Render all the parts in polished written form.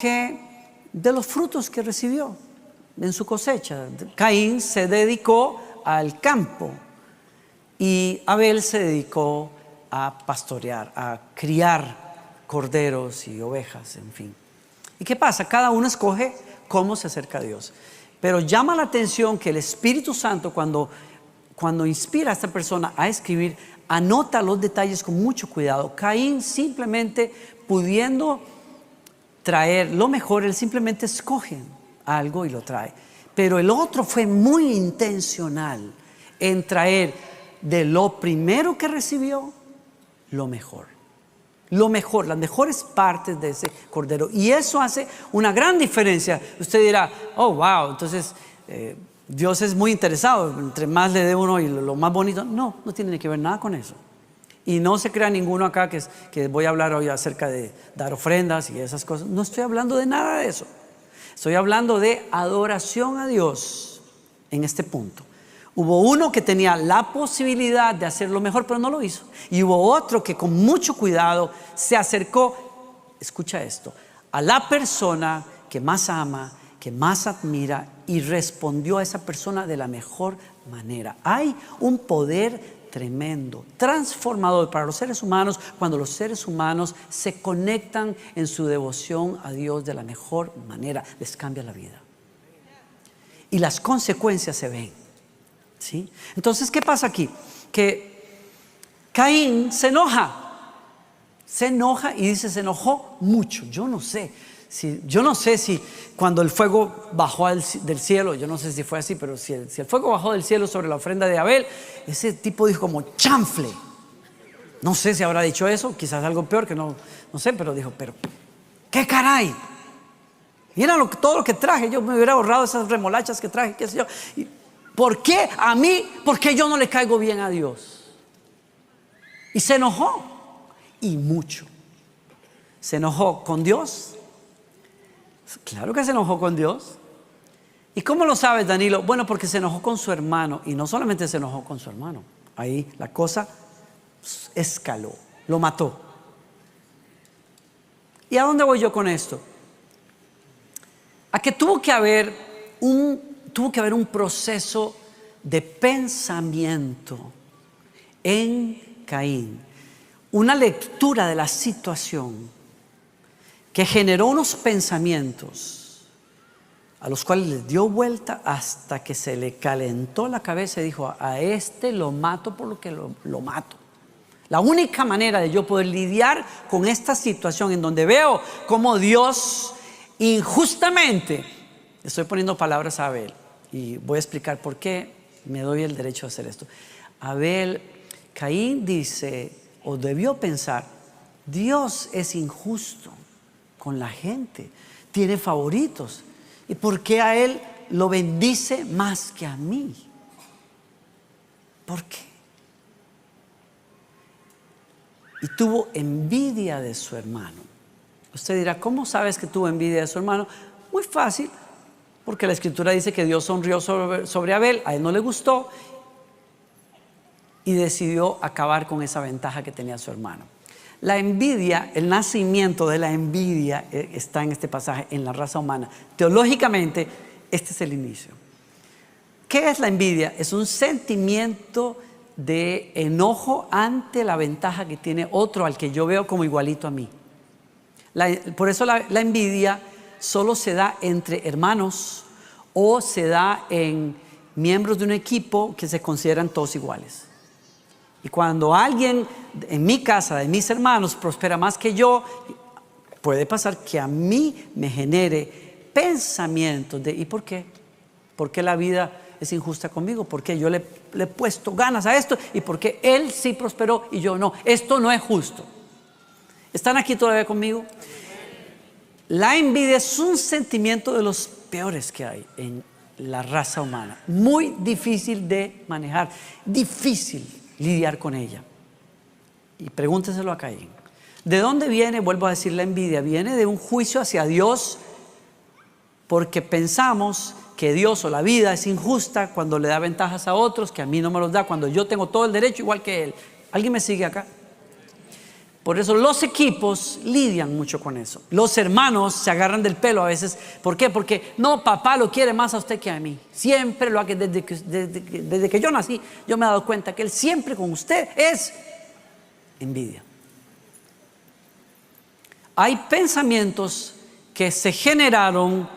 de los frutos que recibió en su cosecha. Caín se dedicó al campo y Abel se dedicó a pastorear, a criar corderos y ovejas, en fin. ¿Y qué pasa? Cada uno escoge cómo se acerca a Dios. Pero llama la atención que el Espíritu Santo, cuando inspira a esta persona a escribir, anota los detalles con mucho cuidado. Caín simplemente, pudiendo traer lo mejor, él simplemente escoge algo y lo trae. Pero el otro fue muy intencional en traer de lo primero que recibió lo mejor. Lo mejor, las mejores partes de ese cordero. Y eso hace una gran diferencia. Usted dirá, oh, wow, entonces Dios es muy interesado. Entre más le dé uno y lo más bonito. No, no tiene que ver nada con eso. Y no se crea ninguno acá que voy a hablar hoy acerca de dar ofrendas y esas cosas. No estoy hablando de nada de eso. Estoy hablando de adoración a Dios en este punto. Hubo uno que tenía la posibilidad de hacerlo mejor, pero no lo hizo. Y hubo otro que con mucho cuidado se acercó, escucha esto, a la persona que más ama, que más admira, y respondió a esa persona de la mejor manera. Hay un poder tremendo, transformador para los seres humanos cuando los seres humanos se conectan en su devoción a Dios de la mejor manera. Les cambia la vida. Y las consecuencias se ven. ¿Sí? Entonces, ¿qué pasa aquí? Que Caín se enoja y dice, se enojó mucho. Yo no sé si cuando el fuego bajó del cielo, yo no sé si fue así, pero si el fuego bajó del cielo sobre la ofrenda de Abel, ese tipo dijo como chanfle. No sé si habrá dicho eso, quizás algo peor que no sé, pero dijo, pero ¿qué caray? Mira todo lo que traje, yo me hubiera ahorrado esas remolachas que traje, qué sé yo. ¿Por qué a mí? ¿Por qué yo no le caigo bien a Dios? Y se enojó, y mucho. ¿Se enojó con Dios? Claro que se enojó con Dios. ¿Y cómo lo sabes, Danilo? Bueno, porque se enojó con su hermano. Y no solamente se enojó con su hermano. Ahí la cosa escaló, lo mató. ¿Y a dónde voy yo con esto? A que tuvo que haber un proceso de pensamiento en Caín, una lectura de la situación que generó unos pensamientos a los cuales le dio vuelta hasta que se le calentó la cabeza y dijo, a este lo mato por lo que lo mato. La única manera de yo poder lidiar con esta situación en donde veo cómo Dios injustamente, estoy poniendo palabras a Abel, y voy a explicar por qué me doy el derecho a hacer esto. Caín dice, o debió pensar, Dios es injusto con la gente, tiene favoritos. ¿Y por qué a él lo bendice más que a mí? ¿Por qué? Y tuvo envidia de su hermano. Usted dirá, ¿cómo sabes que tuvo envidia de su hermano? Muy fácil. Porque la Escritura dice que Dios sonrió sobre Abel, a él no le gustó y decidió acabar con esa ventaja que tenía su hermano. La envidia, el nacimiento de la envidia está en este pasaje, en la raza humana. Teológicamente, este es el inicio. ¿Qué es la envidia? Es un sentimiento de enojo ante la ventaja que tiene otro al que yo veo como igualito a mí. Por eso la envidia solo se da entre hermanos o se da en miembros de un equipo que se consideran todos iguales. Y cuando alguien en mi casa, de mis hermanos, prospera más que yo, puede pasar que a mí me genere pensamientos de ¿y por qué? ¿Por qué la vida es injusta conmigo? ¿Por qué yo le he puesto ganas a esto? ¿Y por qué él sí prosperó y yo no? Esto no es justo. ¿Están aquí todavía conmigo? La envidia es un sentimiento de los peores que hay en la raza humana. Muy difícil de manejar, difícil lidiar con ella. Y pregúnteselo a Caín. ¿De dónde viene? Vuelvo a decir, la envidia. Viene de un juicio hacia Dios porque pensamos que Dios o la vida es injusta cuando le da ventajas a otros que a mí no me los da, cuando yo tengo todo el derecho igual que Él. ¿Alguien me sigue acá? Por eso los equipos lidian mucho con eso. Los hermanos se agarran del pelo a veces. ¿Por qué? Porque no, papá lo quiere más a usted que a mí. Siempre lo hace desde que yo nací. Yo me he dado cuenta que él siempre con usted es envidia. Hay pensamientos que se generaron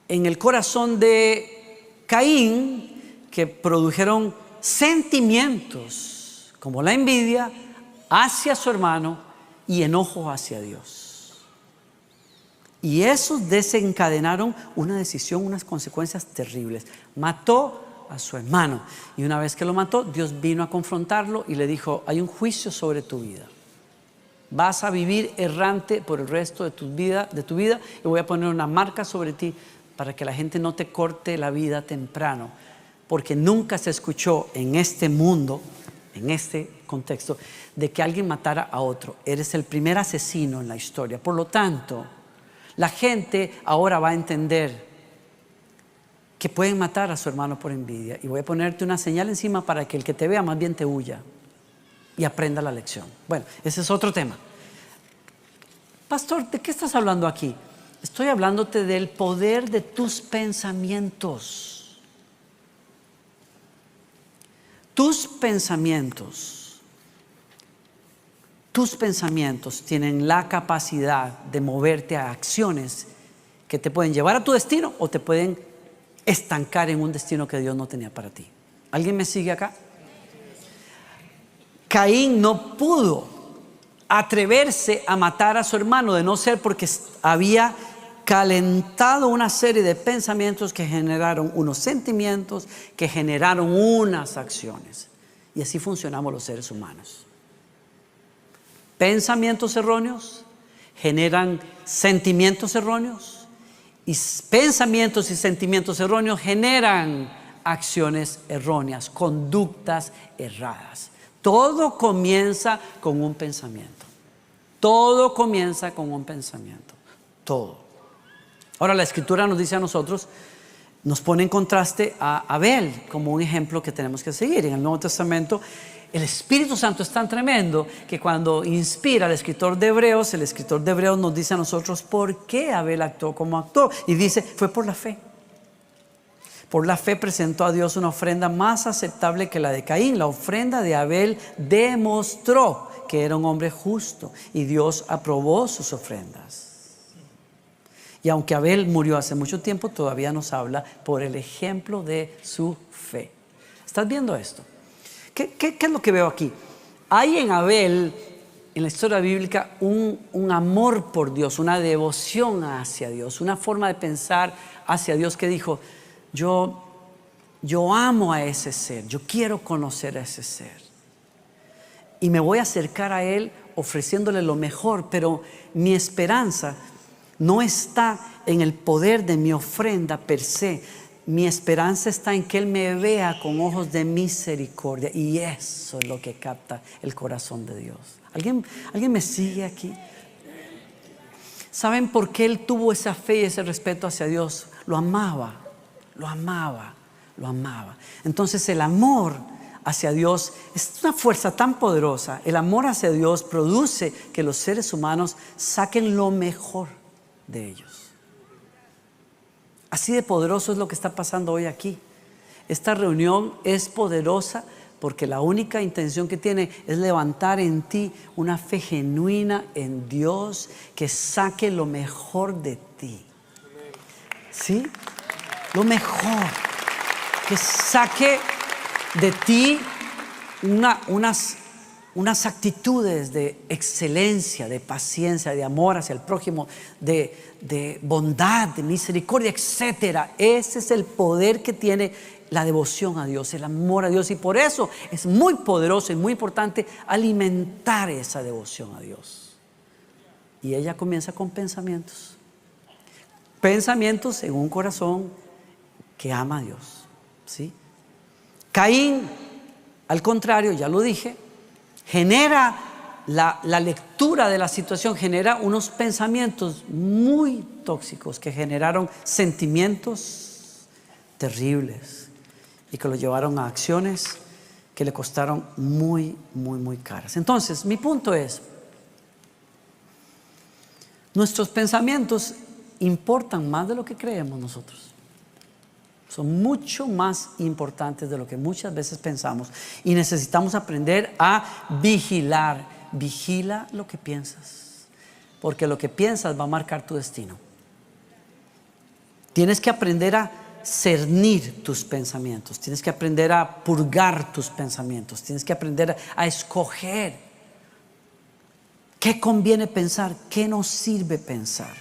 en el corazón de Caín que produjeron sentimientos como la envidia hacia su hermano y enojo hacia Dios. Y esos desencadenaron una decisión, unas consecuencias terribles. Mató a su hermano, y una vez que lo mató, Dios vino a confrontarlo y le dijo: hay un juicio sobre tu vida. Vas a vivir errante por el resto de tu vida, y voy a poner una marca sobre ti para que la gente no te corte la vida temprano, porque nunca se escuchó en este mundo, en este contexto, de que alguien matara a otro. Eres el primer asesino en la historia. Por lo tanto, la gente ahora va a entender que pueden matar a su hermano por envidia, y voy a ponerte una señal encima para que el que te vea más bien te huya y aprenda la lección. Bueno, ese es otro tema. Pastor, ¿de qué estás hablando aquí? Estoy hablándote del poder de tus pensamientos. Tus pensamientos tienen la capacidad de moverte a acciones que te pueden llevar a tu destino o te pueden estancar en un destino que Dios no tenía para ti. ¿Alguien me sigue acá? Caín no pudo atreverse a matar a su hermano, de no ser porque había calentado una serie de pensamientos que generaron unos sentimientos, que generaron unas acciones. Y así funcionamos los seres humanos. Pensamientos erróneos generan sentimientos erróneos, y pensamientos y sentimientos erróneos generan acciones erróneas, conductas erradas. Todo comienza con un pensamiento. Todo comienza con un pensamiento. Todo. Ahora la Escritura nos dice a nosotros, nos pone en contraste a Abel como un ejemplo que tenemos que seguir. En el Nuevo Testamento el Espíritu Santo es tan tremendo que cuando inspira al escritor de Hebreos, el escritor de Hebreos nos dice a nosotros por qué Abel actuó como actuó. Y dice, fue por la fe. Por la fe presentó a Dios una ofrenda más aceptable que la de Caín. La ofrenda de Abel demostró que era un hombre justo, y Dios aprobó sus ofrendas. Y aunque Abel murió hace mucho tiempo, todavía nos habla por el ejemplo de su fe. ¿Estás viendo esto? ¿Qué es lo que veo aquí? Hay en Abel, en la historia bíblica, un amor por Dios, una devoción hacia Dios, una forma de pensar hacia Dios que dijo: yo amo a ese ser, yo quiero conocer a ese ser, y me voy a acercar a él ofreciéndole lo mejor, pero mi esperanza no está en el poder de mi ofrenda per se. Mi esperanza está en que él me vea con ojos de misericordia, y eso es lo que capta el corazón de Dios. ¿Alguien me sigue aquí? ¿Saben por qué él tuvo esa fe y ese respeto hacia Dios? Lo amaba. Entonces el amor hacia Dios es una fuerza tan poderosa. El amor hacia Dios produce que los seres humanos saquen lo mejor de ellos. Así de poderoso es lo que está pasando hoy aquí. Esta reunión es poderosa porque la única intención que tiene es levantar en ti una fe genuina en Dios que saque lo mejor de ti. ¿Sí? Lo mejor. Que saque de ti unas actitudes de excelencia, de paciencia, de amor hacia el prójimo, de bondad, de misericordia, etcétera. Ese es el poder que tiene la devoción a Dios, el amor a Dios, y por eso es muy poderoso y muy importante alimentar esa devoción a Dios. Y ella comienza con pensamientos en un corazón que ama a Dios, ¿sí? Caín, al contrario, ya lo dije, genera la lectura de la situación, genera unos pensamientos muy tóxicos que generaron sentimientos terribles y que lo llevaron a acciones que le costaron muy caras. Entonces, mi punto es, Nuestros pensamientos importan más de lo que creemos nosotros. Son mucho más importantes de lo que muchas veces pensamos. Y necesitamos aprender a vigilar. Vigila lo que piensas, porque lo que piensas va a marcar tu destino. Tienes que aprender a cernir tus pensamientos. Tienes que aprender a purgar tus pensamientos. Tienes que aprender a escoger qué conviene pensar, qué nos sirve pensar.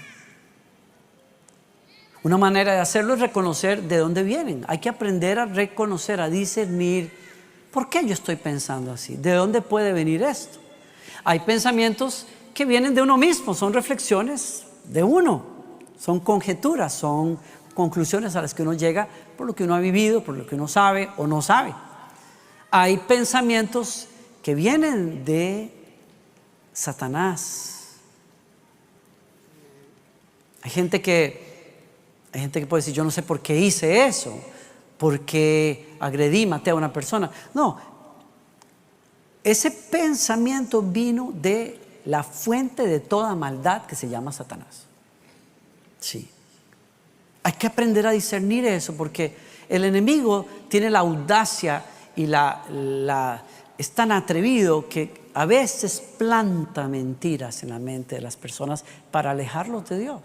Una manera de hacerlo es reconocer de dónde vienen. Hay que aprender a reconocer, a discernir por qué yo estoy pensando así, de dónde puede venir esto. Hay pensamientos que vienen de uno mismo, son reflexiones de uno, son conjeturas, son conclusiones a las que uno llega por lo que uno ha vivido, por lo que uno sabe o no sabe. Hay pensamientos que vienen de Satanás. Hay gente que puede decir, yo no sé por qué hice eso, por qué agredí, maté a una persona. No, ese pensamiento vino de la fuente de toda maldad que se llama Satanás. Sí. Hay que aprender a discernir eso, porque el enemigo tiene la audacia y es tan atrevido que a veces planta mentiras en la mente de las personas para alejarlos de Dios.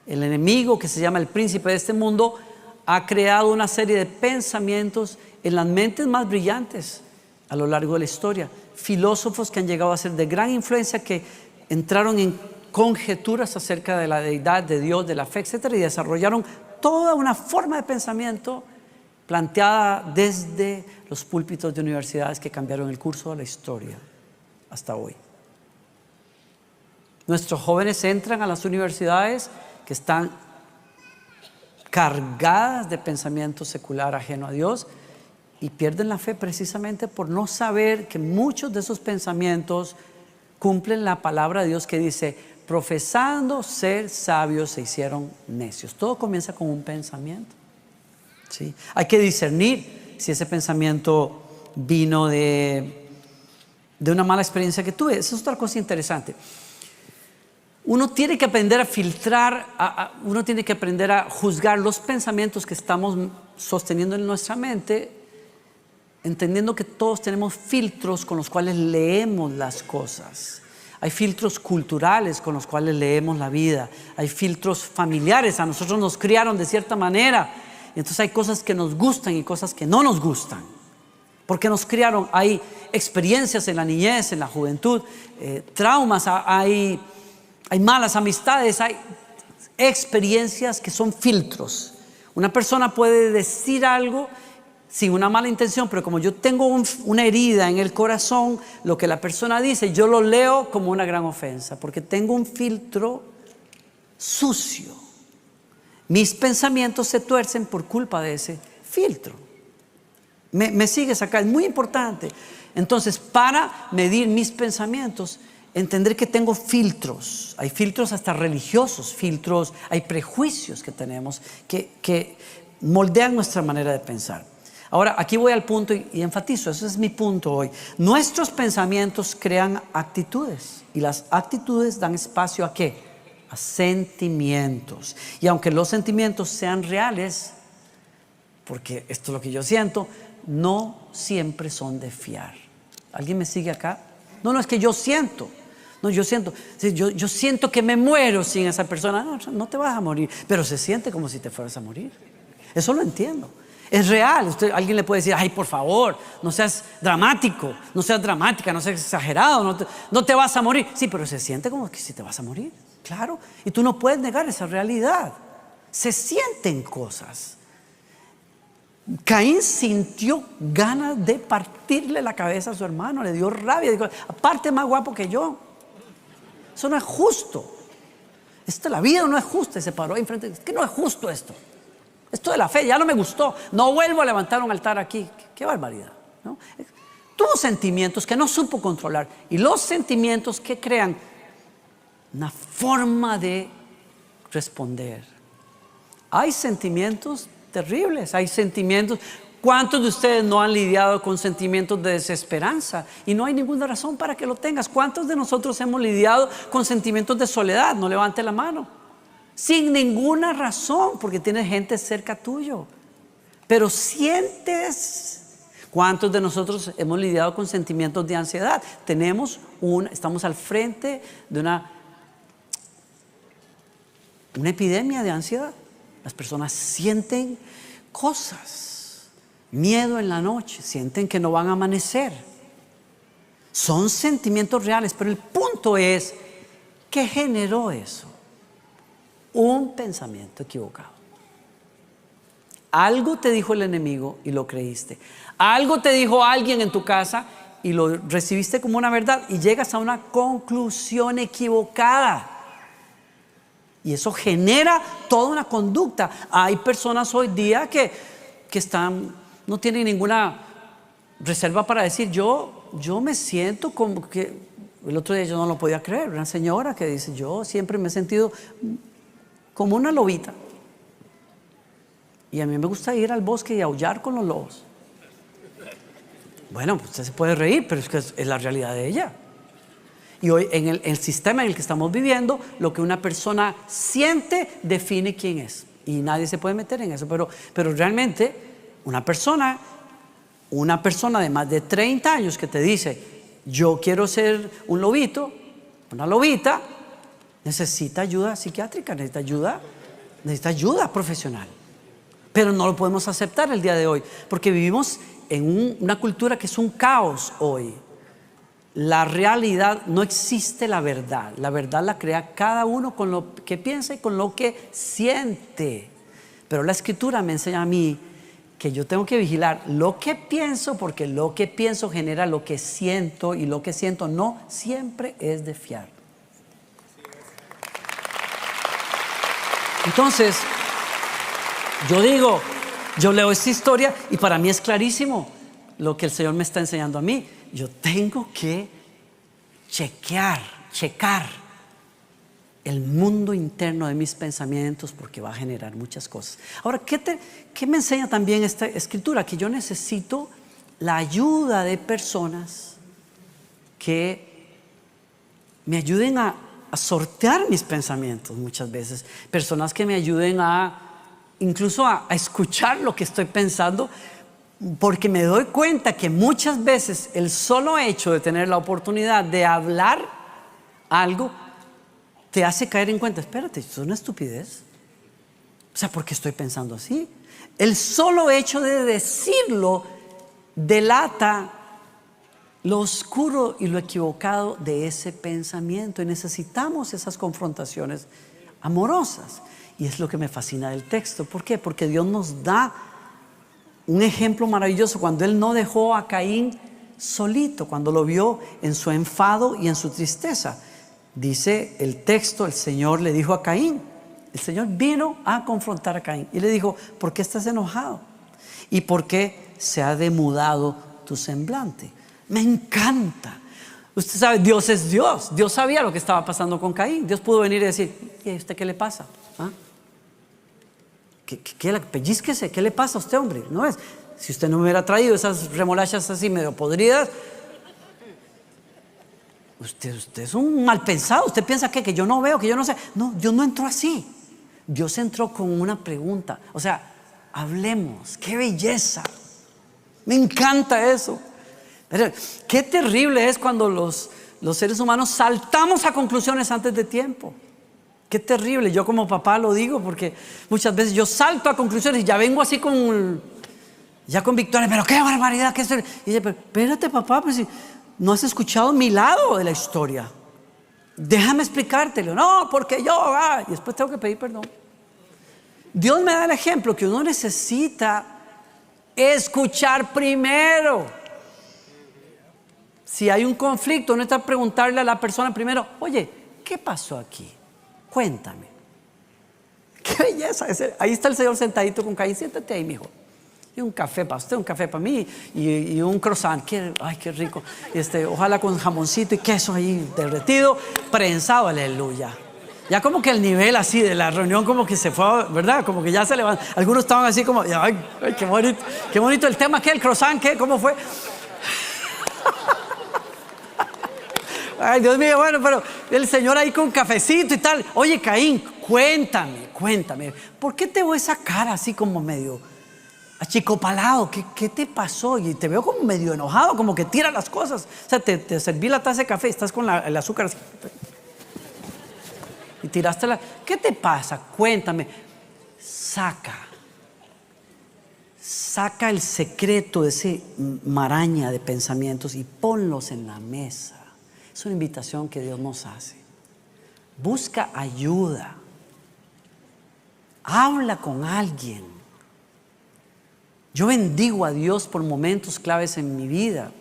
El enemigo, que se llama el príncipe de este mundo, ha creado una serie de pensamientos en las mentes más brillantes a lo largo de la historia. Filósofos que han llegado a ser de gran influencia, que entraron en conjeturas acerca de la deidad, de Dios, de la fe, etcétera, y desarrollaron toda una forma de pensamiento planteada desde los púlpitos de universidades que cambiaron el curso de la historia hasta hoy. Nuestros jóvenes entran a las universidades que están cargadas de pensamiento secular ajeno a Dios y pierden la fe precisamente por no saber que muchos de esos pensamientos cumplen la palabra de Dios que dice: profesando ser sabios se hicieron necios. Todo comienza con un pensamiento, ¿sí? Hay que discernir si ese pensamiento vino de una mala experiencia que tuve. Esa es otra cosa interesante. Uno tiene que aprender a filtrar, uno tiene que aprender a juzgar los pensamientos que estamos sosteniendo en nuestra mente, entendiendo que todos tenemos filtros con los cuales leemos las cosas. Hay filtros culturales con los cuales leemos la vida. Hay filtros familiares. A nosotros nos criaron de cierta manera. Y entonces hay cosas que nos gustan y cosas que no nos gustan. Porque nos criaron. Hay experiencias en la niñez, en la juventud, traumas, hay malas amistades, hay experiencias que son filtros. Una persona puede decir algo sin una mala intención, pero como yo tengo una herida en el corazón, lo que la persona dice, yo lo leo como una gran ofensa, porque tengo un filtro sucio. Mis pensamientos se tuercen por culpa de ese filtro. ¿Me sigues acá? Es muy importante. Entonces, para medir mis pensamientos, entender que tengo filtros. Hay filtros hasta religiosos, hay prejuicios que tenemos que moldean nuestra manera de pensar. Ahora, aquí voy al punto y enfatizo, ese es mi punto hoy. Nuestros pensamientos crean actitudes, y las actitudes dan espacio ¿a qué? A sentimientos. Y aunque los sentimientos sean reales, porque esto es lo que yo siento, no siempre son de fiar. ¿Alguien me sigue acá? No, es que yo siento. No, yo siento que me muero sin esa persona. No te vas a morir, pero se siente como si te fueras a morir. Eso lo entiendo. Es real. Alguien le puede decir, ay, por favor, no seas dramático, no seas dramática, no seas exagerado, no te vas a morir. Sí, pero se siente como que si te vas a morir, claro. Y tú no puedes negar esa realidad. Se sienten cosas. Caín sintió ganas de partirle la cabeza a su hermano, le dio rabia, dijo, aparte más guapo que yo. Eso no es justo. La vida no es justa. Y se paró ahí enfrente, es que no es justo esto. Esto de la fe ya no me gustó. No vuelvo a levantar un altar aquí. Qué barbaridad, ¿no? Tuvo sentimientos que no supo controlar. Y los sentimientos que crean una forma de responder. Hay sentimientos terribles. Hay sentimientos ¿Cuántos de ustedes no han lidiado con sentimientos de desesperanza? Y no hay ninguna razón para que lo tengas. ¿Cuántos de nosotros hemos lidiado con sentimientos de soledad? No levante la mano. Sin ninguna razón, porque tienes gente cerca tuyo. Pero sientes. ¿Cuántos de nosotros hemos lidiado con sentimientos de ansiedad? Estamos al frente de una epidemia de ansiedad. Las personas sienten cosas, miedo en la noche, sienten que no van a amanecer. Son sentimientos reales, pero el punto es, ¿qué generó eso? Un pensamiento equivocado. Algo te dijo el enemigo y lo creíste. Algo te dijo alguien en tu casa y lo recibiste como una verdad y llegas a una conclusión equivocada. Y eso genera toda una conducta. Hay personas hoy día que no tienen ninguna reserva para decir, yo me siento como que, el otro día yo no lo podía creer, una señora que dice, yo siempre me he sentido como una lobita. Y a mí me gusta ir al bosque y aullar con los lobos. Bueno, pues usted se puede reír, pero es que es la realidad de ella. Y hoy en el sistema en el que estamos viviendo, lo que una persona siente define quién es. Y nadie se puede meter en eso. Pero realmente una persona de más de 30 años que te dice, yo quiero ser un lobito, una lobita, necesita ayuda psiquiátrica, necesita ayuda profesional. Pero no lo podemos aceptar el día de hoy, porque vivimos en una cultura que es un caos hoy. La realidad, no existe la verdad. La verdad la crea cada uno con lo que piensa y con lo que siente. Pero la Escritura me enseña a mí que yo tengo que vigilar lo que pienso, porque lo que pienso genera lo que siento, y lo que siento no siempre es de fiar. Entonces, yo leo esta historia y para mí es clarísimo lo que el Señor me está enseñando a mí. Yo tengo que checar el mundo interno de mis pensamientos, porque va a generar muchas cosas. Ahora, ¿qué me enseña también esta escritura? Que yo necesito la ayuda de personas que me ayuden a sortear mis pensamientos muchas veces. Personas que me ayuden incluso a escuchar lo que estoy pensando, porque me doy cuenta que muchas veces el solo hecho de tener la oportunidad de hablar algo te hace caer en cuenta, espérate, esto es una estupidez. O sea, ¿por qué estoy pensando así? El solo hecho de decirlo delata lo oscuro y lo equivocado de ese pensamiento, y necesitamos esas confrontaciones amorosas. Y es lo que me fascina del texto. ¿Por qué? Porque Dios nos da un ejemplo maravilloso cuando Él no dejó a Caín solito, cuando lo vio en su enfado y en su tristeza. Dice el texto, el Señor le dijo a Caín, el Señor vino a confrontar a Caín y le dijo, ¿por qué estás enojado? ¿Y por qué se ha demudado tu semblante? Me encanta. Usted sabe, Dios es Dios. Dios sabía lo que estaba pasando con Caín. Dios pudo venir y decir, ¿y a usted qué le pasa? ¿Ah? Pellizquese, ¿qué le pasa a usted, hombre? ¿No es? Si usted no me hubiera traído esas remolachas así medio podridas, usted es un mal pensado. Usted piensa que yo no veo, que yo no sé. No, Dios no entró así. Dios entró con una pregunta. O sea, hablemos. ¡Qué belleza! Me encanta eso. Pero qué terrible es cuando los seres humanos saltamos a conclusiones antes de tiempo. Qué terrible. Yo como papá lo digo porque muchas veces yo salto a conclusiones y ya vengo así con victoria. Pero qué barbaridad que es. Y dice, pero espérate, papá, pues si no has escuchado mi lado de la historia, déjame explicártelo. No, porque yo y después tengo que pedir perdón. Dios me da el ejemplo que uno necesita escuchar primero. Si hay un conflicto, uno está preguntarle a la persona primero, oye, ¿qué pasó aquí? Cuéntame. Qué belleza. Ahí está el Señor sentadito con Caín. Siéntate ahí, mijo. Y un café para usted, un café para mí y un croissant. Ay, qué rico. Ojalá con jamoncito y queso ahí derretido, prensado, aleluya. Ya como que el nivel así de la reunión como que se fue, ¿verdad? Como que ya se levantó. Algunos estaban así como, ay, qué bonito el tema, ¿qué? ¿El croissant? ¿Qué? ¿Cómo fue? Ay, Dios mío, bueno, pero el Señor ahí con cafecito y tal. Oye, Caín, cuéntame, ¿por qué te veo esa cara así como medio achicopalado? ¿Qué te pasó? Y te veo como medio enojado, como que tiras las cosas. O sea, te serví la taza de café, estás con el azúcar así, y tiraste la... ¿Qué te pasa? Cuéntame. Saca el secreto de ese maraña de pensamientos y ponlos en la mesa. Es una invitación que Dios nos hace. Busca ayuda. Habla con alguien. Yo bendigo a Dios por momentos claves en mi vida.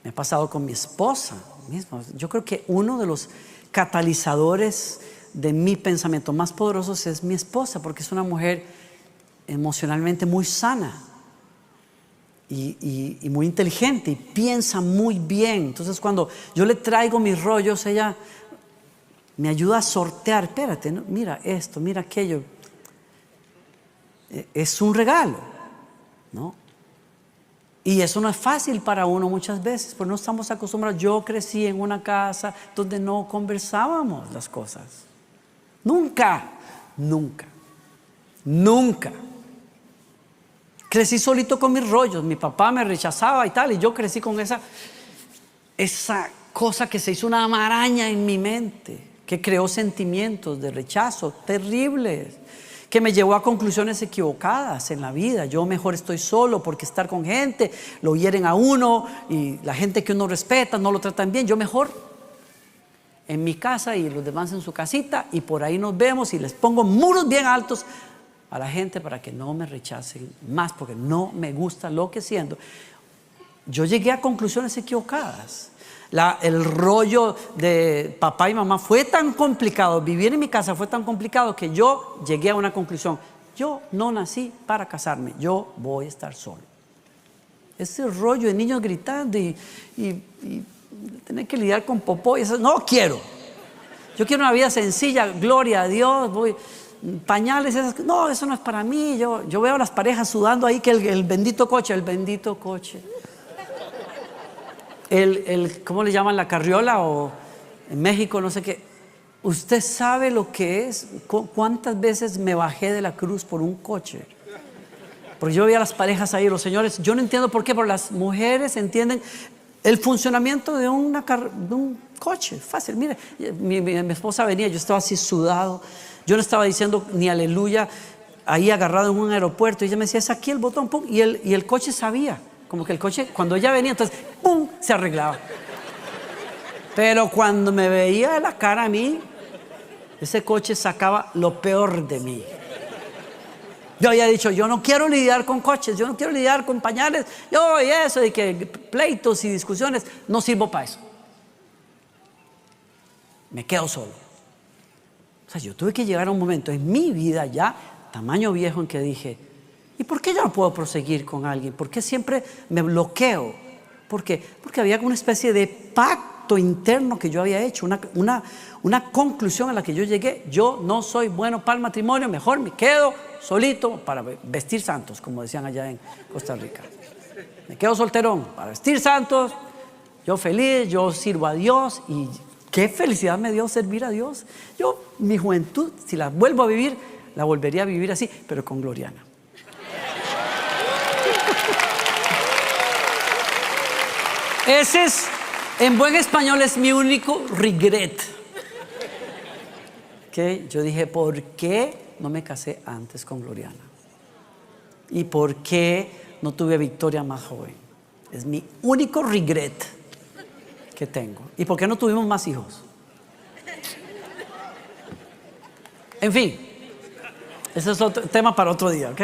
Me ha pasado con mi esposa misma. Yo creo que uno de los catalizadores de mi pensamiento más poderosos es mi esposa, porque es una mujer emocionalmente muy sana y muy inteligente y piensa muy bien. Entonces cuando yo le traigo mis rollos, ella me ayuda a sortear. Espérate, ¿no? Mira esto, mira aquello. Es un regalo, ¿no? Y eso no es fácil para uno muchas veces, porque no estamos acostumbrados. Yo crecí en una casa donde no conversábamos las cosas. Nunca. Crecí solito con mis rollos. Mi papá me rechazaba y tal, y yo crecí con esa cosa que se hizo una maraña en mi mente, que creó sentimientos de rechazo terribles, que me llevó a conclusiones equivocadas en la vida. Yo mejor estoy solo, porque estar con gente lo hieren a uno, y la gente que uno respeta no lo tratan bien. Yo mejor en mi casa y los demás en su casita, y por ahí nos vemos, y les pongo muros bien altos a la gente para que no me rechacen más, porque no me gusta lo que siento. Yo llegué a conclusiones equivocadas. El rollo de papá y mamá fue tan complicado, vivir en mi casa fue tan complicado, que yo llegué a una conclusión: yo no nací para casarme, yo voy a estar solo. Ese rollo de niños gritando y tener que lidiar con popó, y eso, no quiero. Yo quiero una vida sencilla, gloria a Dios, pañales, no, eso no es para mí. Yo veo a las parejas sudando ahí, que el bendito coche, ¿cómo le llaman? La carriola, o en México no sé qué. Usted sabe lo que es, cuántas veces me bajé de la cruz por un coche, porque yo veía a las parejas ahí, los señores. Yo no entiendo por qué, pero las mujeres entienden el funcionamiento de un coche, fácil. Mire, mi esposa venía, yo estaba así sudado, yo no estaba diciendo ni aleluya, ahí agarrado en un aeropuerto, y ella me decía: es aquí el botón, pum, y el coche sabía, como que el coche, cuando ella venía, entonces, pum, se arreglaba. Pero cuando me veía la cara a mí, ese coche sacaba lo peor de mí. Yo había dicho: yo no quiero lidiar con coches, yo no quiero lidiar con pañales, y eso, y que pleitos y discusiones, no sirvo para eso. Me quedo solo. O sea, yo tuve que llegar a un momento en mi vida ya, tamaño viejo, en que dije: ¿y por qué yo no puedo proseguir con alguien? ¿Por qué siempre me bloqueo? ¿Por qué? Porque había una especie de pacto interno que yo había hecho, una conclusión a la que yo llegué: yo no soy bueno para el matrimonio, mejor me quedo solito para vestir santos, como decían allá en Costa Rica. Me quedo solterón para vestir santos, yo feliz, yo sirvo a Dios. Y qué felicidad me dio servir a Dios. Yo, mi juventud, si la vuelvo a vivir, la volvería a vivir así, pero con Gloriana. Ese es, en buen español, es mi único regret. ¿Okay? Yo dije: ¿por qué no me casé antes con Gloriana? ¿Y por qué no tuve Victoria más joven? Es mi único regret que tengo. ¿Y por qué no tuvimos más hijos? En fin, ese es otro tema para otro día, ¿ok?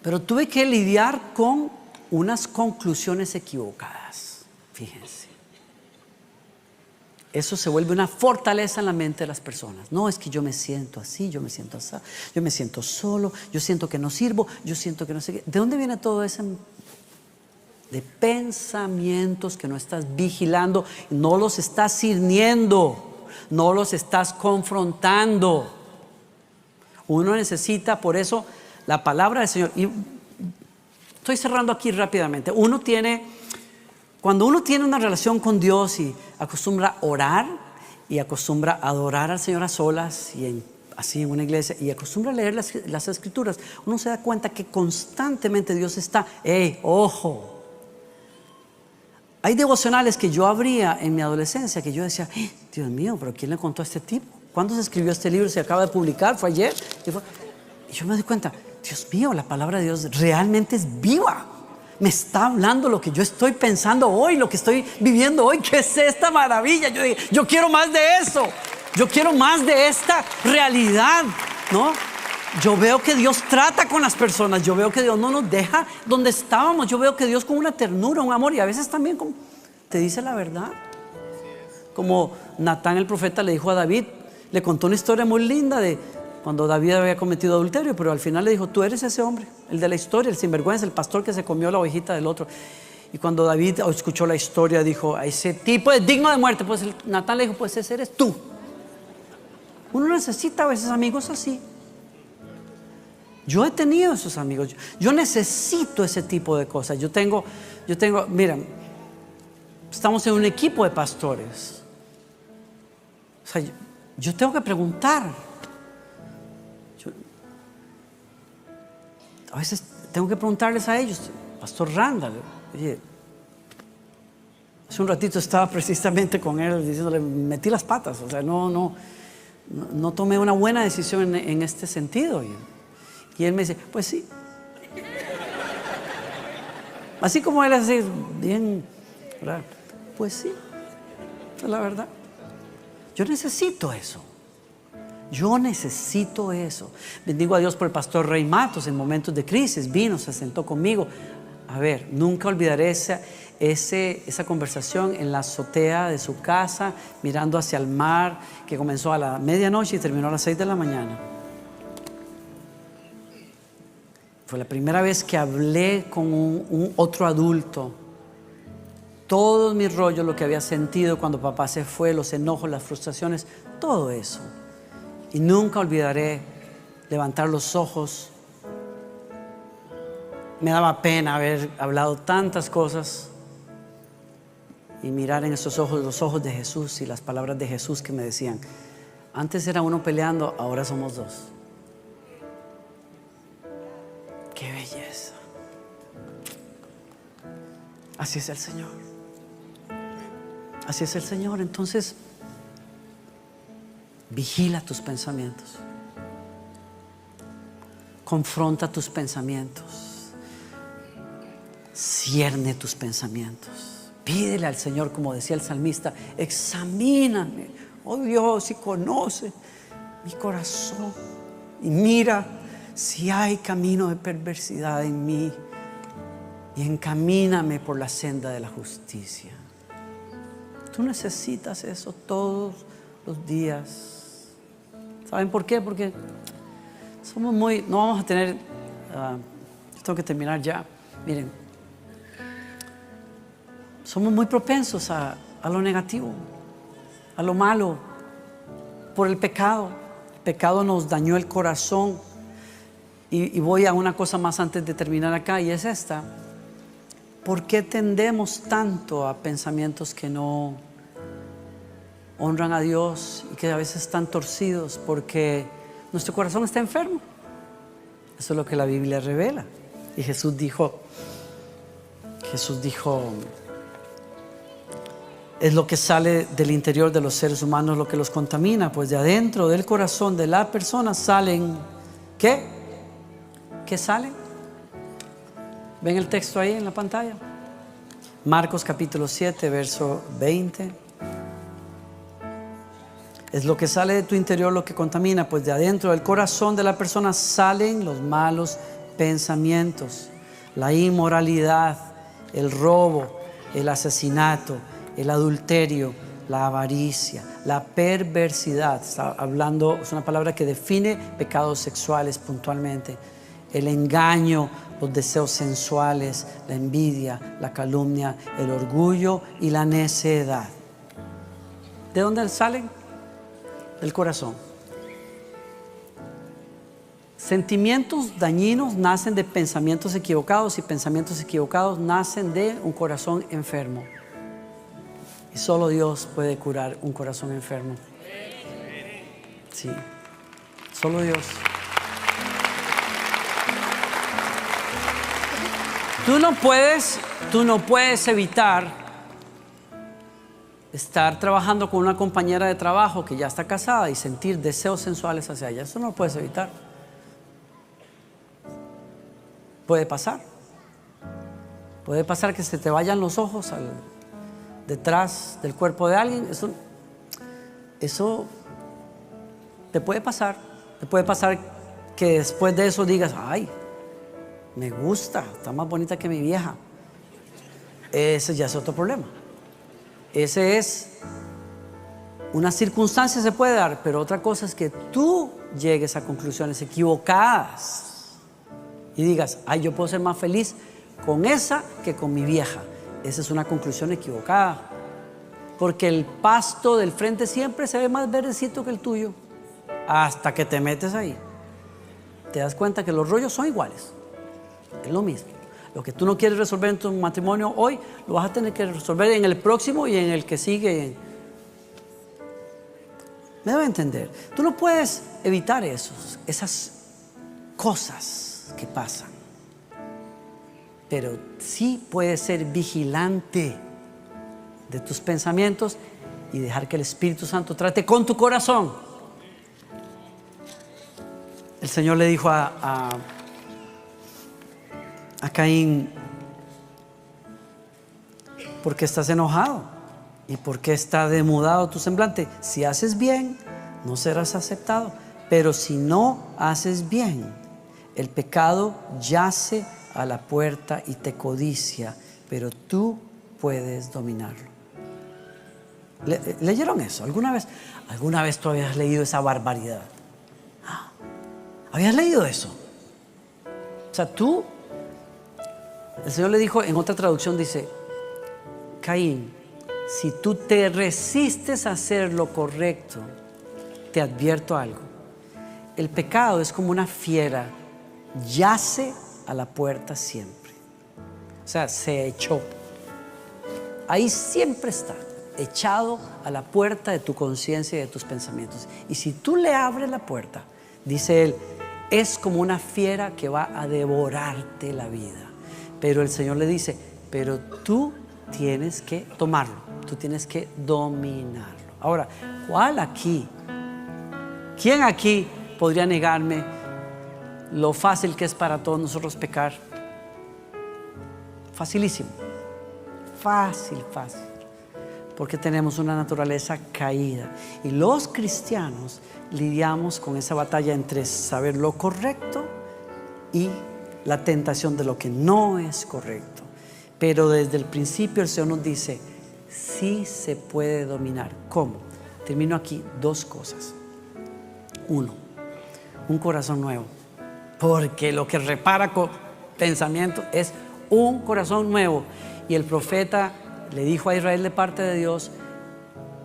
Pero tuve que lidiar con unas conclusiones equivocadas. Fíjense, eso se vuelve una fortaleza en la mente de las personas. No, es que yo me siento así, yo me siento así, yo me siento solo, yo siento que no sirvo, yo siento que no sé qué. ¿De dónde viene todo eso? De pensamientos que no estás vigilando, no los estás discerniendo. no los estás confrontando. Uno necesita, por eso, la palabra del Señor. Y estoy cerrando aquí rápidamente. Cuando uno tiene una relación con Dios y acostumbra a orar y acostumbra a adorar al Señor a solas y así en una iglesia y acostumbra a leer las Escrituras, uno se da cuenta que constantemente Dios está, ojo. Hay devocionales que yo abría en mi adolescencia que yo decía, Dios mío, pero ¿quién le contó a este tipo? ¿Cuándo se escribió este libro? ¿Se acaba de publicar? ¿Fue ayer? Y yo me doy cuenta, Dios mío, la palabra de Dios realmente es viva. Me está hablando lo que yo estoy pensando hoy, lo que estoy viviendo hoy. ¿Qué es esta maravilla? Yo dije, yo quiero más de eso. Yo quiero más de esta realidad, ¿no? Yo veo que Dios trata con las personas. Yo veo que Dios no nos deja donde estábamos. Yo veo que Dios con una ternura, un amor, y a veces también te dice la verdad. Como Natán el profeta le dijo a David, le contó una historia muy linda de cuando David había cometido adulterio, pero al final le dijo, tú eres ese hombre, el de la historia, el sinvergüenza, el pastor que se comió la ovejita del otro. Y cuando David escuchó la historia, dijo, a ese tipo es digno de muerte. Pues Natán le dijo, pues ese eres tú. Uno necesita a veces amigos así. Yo he tenido esos amigos. Yo necesito ese tipo de cosas. Yo tengo, miren, estamos en un equipo de pastores. O sea, yo tengo que preguntar. A veces tengo que preguntarles a ellos, Pastor Randall, oye, hace un ratito estaba precisamente con él diciéndole, metí las patas, o sea, no tomé una buena decisión en este sentido. Y él me dice, pues sí. Así como él así, bien, ¿verdad? Pues sí, es la verdad. Yo necesito eso. Yo necesito eso. Bendigo a Dios por el pastor Rey Matos en momentos de crisis. Vino, se sentó conmigo. A ver, nunca olvidaré esa conversación en la azotea de su casa, mirando hacia el mar, que comenzó a la medianoche y terminó a las 6 de la mañana. Fue la primera vez que hablé con un otro adulto. Todos mis rollos, lo que había sentido cuando papá se fue, los enojos, las frustraciones, todo eso. Y nunca olvidaré levantar los ojos. Me daba pena haber hablado tantas cosas y mirar en esos ojos, los ojos de Jesús y las palabras de Jesús que me decían, antes era uno peleando, ahora somos dos. ¡Qué belleza! Así es el Señor. Así es el Señor. Entonces, vigila tus pensamientos. Confronta tus pensamientos. Cierne tus pensamientos. Pídele al Señor, como decía el salmista, examíname, oh Dios, y conoce mi corazón. Y mira si hay camino de perversidad en mí. Y encamíname por la senda de la justicia. Tú necesitas eso todos los días. ¿Saben por qué? Porque somos no vamos a tener, yo tengo que terminar ya. Miren, somos muy propensos a lo negativo, a lo malo, por el pecado. El pecado nos dañó el corazón. Y voy a una cosa más antes de terminar acá, y es esta. ¿Por qué tendemos tanto a pensamientos que no honran a Dios y que a veces están torcidos? Porque nuestro corazón está enfermo. Eso es lo que la Biblia revela. Y Jesús dijo, es lo que sale del interior de los seres humanos lo que los contamina, pues de adentro del corazón de la persona salen, ¿qué? ¿Qué salen? ¿Ven el texto ahí en la pantalla? Marcos capítulo 7, verso 20. Es lo que sale de tu interior lo que contamina, pues de adentro del corazón de la persona salen los malos pensamientos, la inmoralidad, el robo, el asesinato, el adulterio, la avaricia, la perversidad. Está hablando, es una palabra que define pecados sexuales puntualmente. El engaño, los deseos sensuales, la envidia, la calumnia, el orgullo y la necedad. ¿De dónde salen? del corazón. Sentimientos dañinos nacen de pensamientos equivocados y pensamientos equivocados nacen de un corazón enfermo. Y solo Dios puede curar un corazón enfermo. Sí, solo Dios. Tú no puedes evitar estar trabajando con una compañera de trabajo que ya está casada y sentir deseos sensuales hacia ella. Eso no lo puedes evitar. Puede pasar. Puede pasar que se te vayan los ojos detrás del cuerpo de alguien. Eso te puede pasar. Te puede pasar que después de eso digas, ay, me gusta, está más bonita que mi vieja. Ese ya es otro problema. Ese es una circunstancia, se puede dar, pero otra cosa es que tú llegues a conclusiones equivocadas y digas, ay, yo puedo ser más feliz con esa que con mi vieja. Esa es una conclusión equivocada, porque el pasto del frente siempre se ve más verdecito que el tuyo, hasta que te metes ahí. Te das cuenta que los rollos son iguales, es lo mismo. Lo que tú no quieres resolver en tu matrimonio hoy, lo vas a tener que resolver en el próximo y en el que sigue. ¿Me debe entender? Tú no puedes evitar esas cosas que pasan, pero sí puedes ser vigilante de tus pensamientos y dejar que el Espíritu Santo trate con tu corazón. El Señor le dijo a Caín, ¿por qué estás enojado? ¿Y por qué está demudado tu semblante? Si haces bien, no serás aceptado, pero si no haces bien, el pecado yace a la puerta y te codicia, pero tú puedes dominarlo. ¿Leyeron eso? ¿Alguna vez tú habías leído esa barbaridad? ¿Habías leído eso? O sea, el Señor le dijo, en otra traducción dice, Caín, si tú te resistes a hacer lo correcto, te advierto algo. El pecado es como una fiera, yace a la puerta siempre. O sea, se echó. Ahí siempre está, echado a la puerta de tu conciencia y de tus pensamientos. Y si tú le abres la puerta, dice él, es como una fiera que va a devorarte la vida. Pero el Señor le dice, pero tú tienes que tomarlo, tú tienes que dominarlo. Ahora, ¿quién aquí podría negarme lo fácil que es para todos nosotros pecar? Facilísimo, fácil, porque tenemos una naturaleza caída. Y los cristianos lidiamos con esa batalla entre saber lo correcto y la tentación de lo que no es correcto. Pero desde el principio el Señor nos dice, sí se puede dominar. ¿Cómo? Termino aquí, 2 cosas. 1, un corazón nuevo, porque lo que repara con pensamiento es un corazón nuevo. Y el profeta le dijo a Israel de parte de Dios,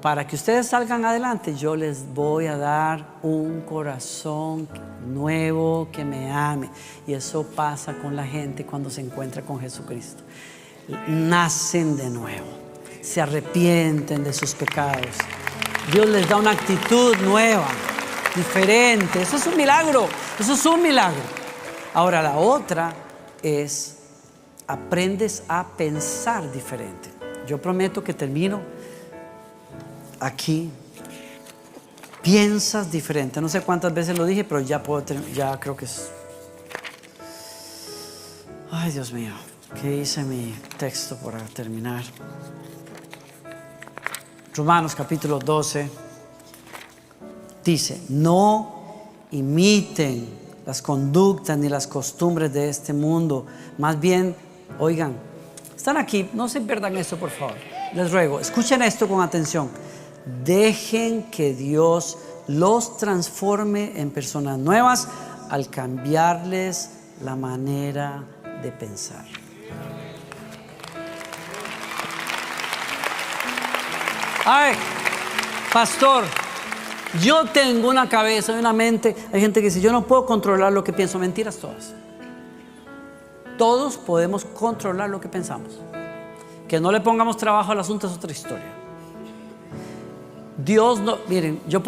para que ustedes salgan adelante, yo les voy a dar un corazón nuevo que me ame. Y eso pasa con la gente cuando se encuentra con Jesucristo. Nacen de nuevo, se arrepienten de sus pecados. Dios les da una actitud nueva, diferente. Eso es un milagro, eso es un milagro. Ahora la otra es, aprendes a pensar diferente. Yo prometo que termino aquí. Piensas diferente. No sé cuántas veces lo dije, pero ya creo que es. Ay, Dios mío, ¿qué hice mi texto para terminar? Romanos capítulo 12 dice, no imiten las conductas ni las costumbres de este mundo. Más bien, oigan, están aquí, no se pierdan esto, por favor. Les ruego, escuchen esto con atención. Dejen que Dios los transforme en personas nuevas al cambiarles la manera de pensar. Ay, pastor, Yo tengo una cabeza y una mente. Hay gente que dice, yo no puedo controlar lo que pienso. Mentiras todas. Todos podemos controlar lo que pensamos. Que no le pongamos trabajo al asunto es otra historia. Dios no, miren, yo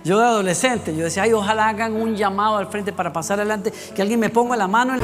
de adolescente, yo decía, ay, ojalá hagan un llamado al frente para pasar adelante, que alguien me ponga la mano en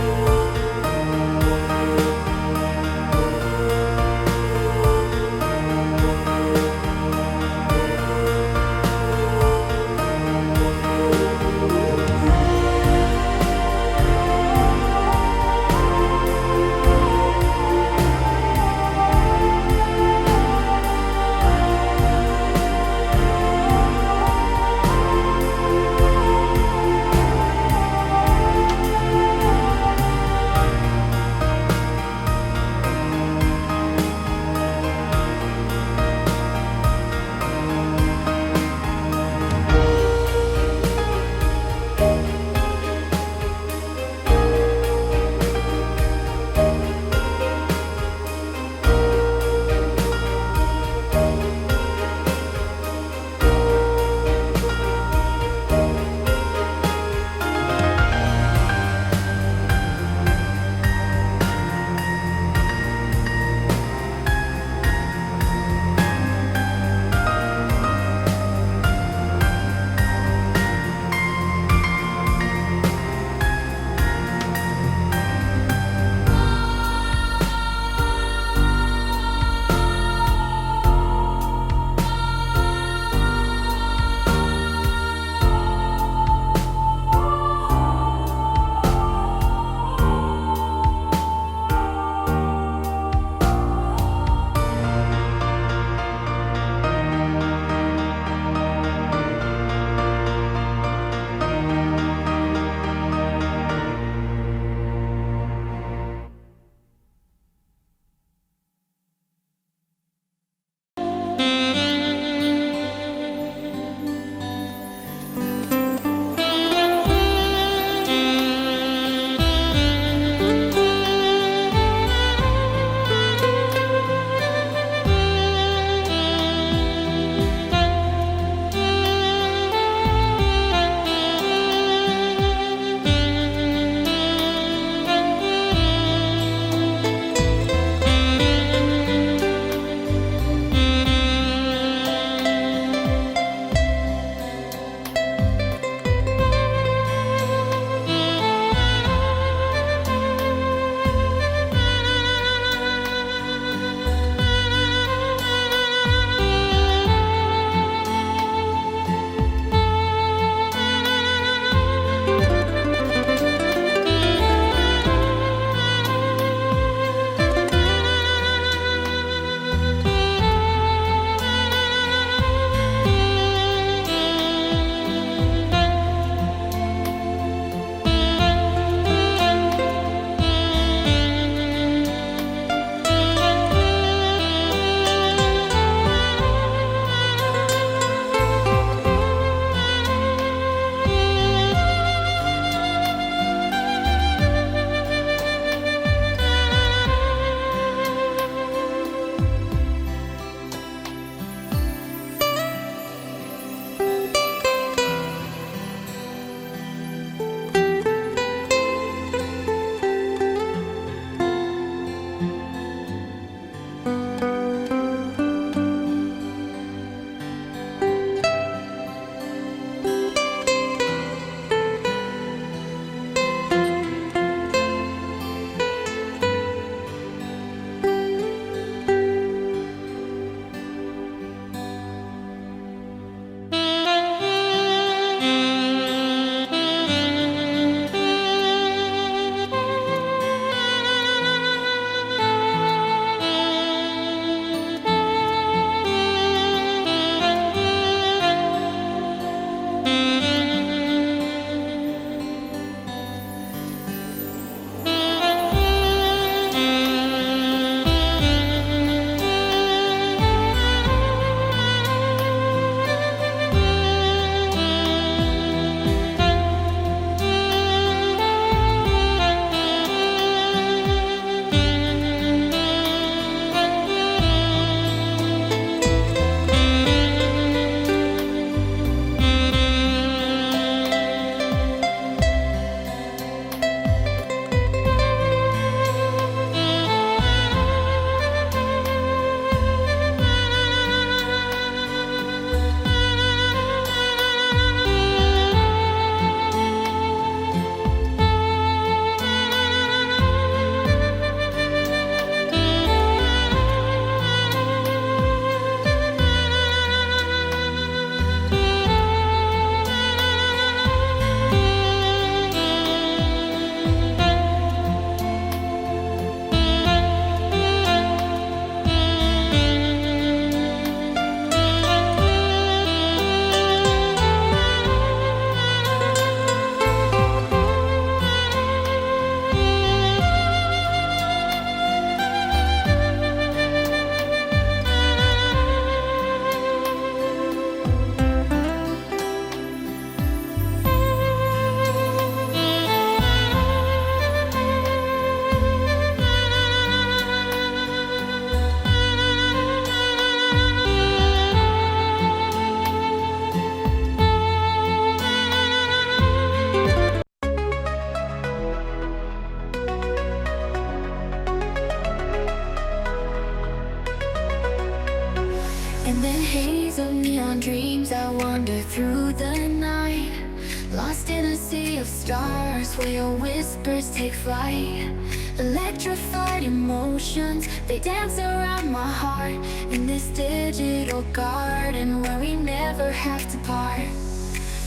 stars where your whispers take flight. Electrified emotions, they dance around my heart. In this digital garden where we never have to part.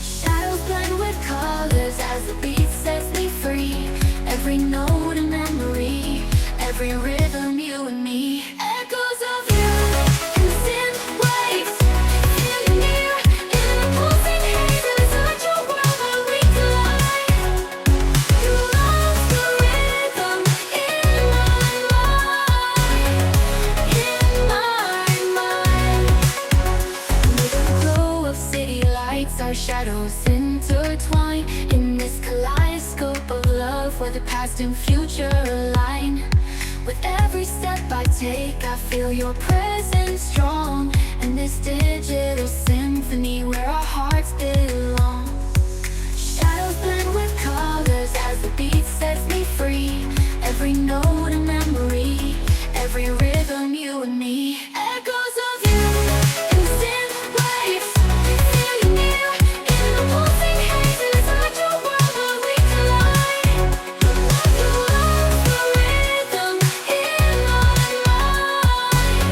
Shadows blend with colors as the beat sets me free. Every note a memory, every rhythm you and me. Echoes of you in synth waves, feel you near in the pulsing haze. Inside your world where we collide. You lost the rhythm in my mind. With the glow of city lights, our shadows intertwine in this kaleidoscope of love where the past and future align. With every step I take, I feel your presence strong. And this digital symphony where our hearts belong. Shadows blend with colors as the beat sets me free. Every note a memory, every rhythm you and me. Echoes of you in synth waves, feel you near in the pulsing haze. Inside your world where we collide. You lost the rhythm in my mind.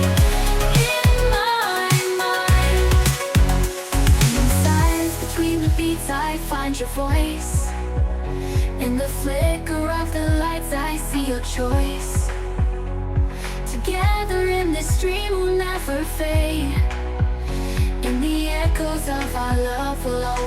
And in silence between the beats I find your voice. In the flicker of the lights I see your choice. Together in this dream we'll never fade. In the echoes of our love we'll always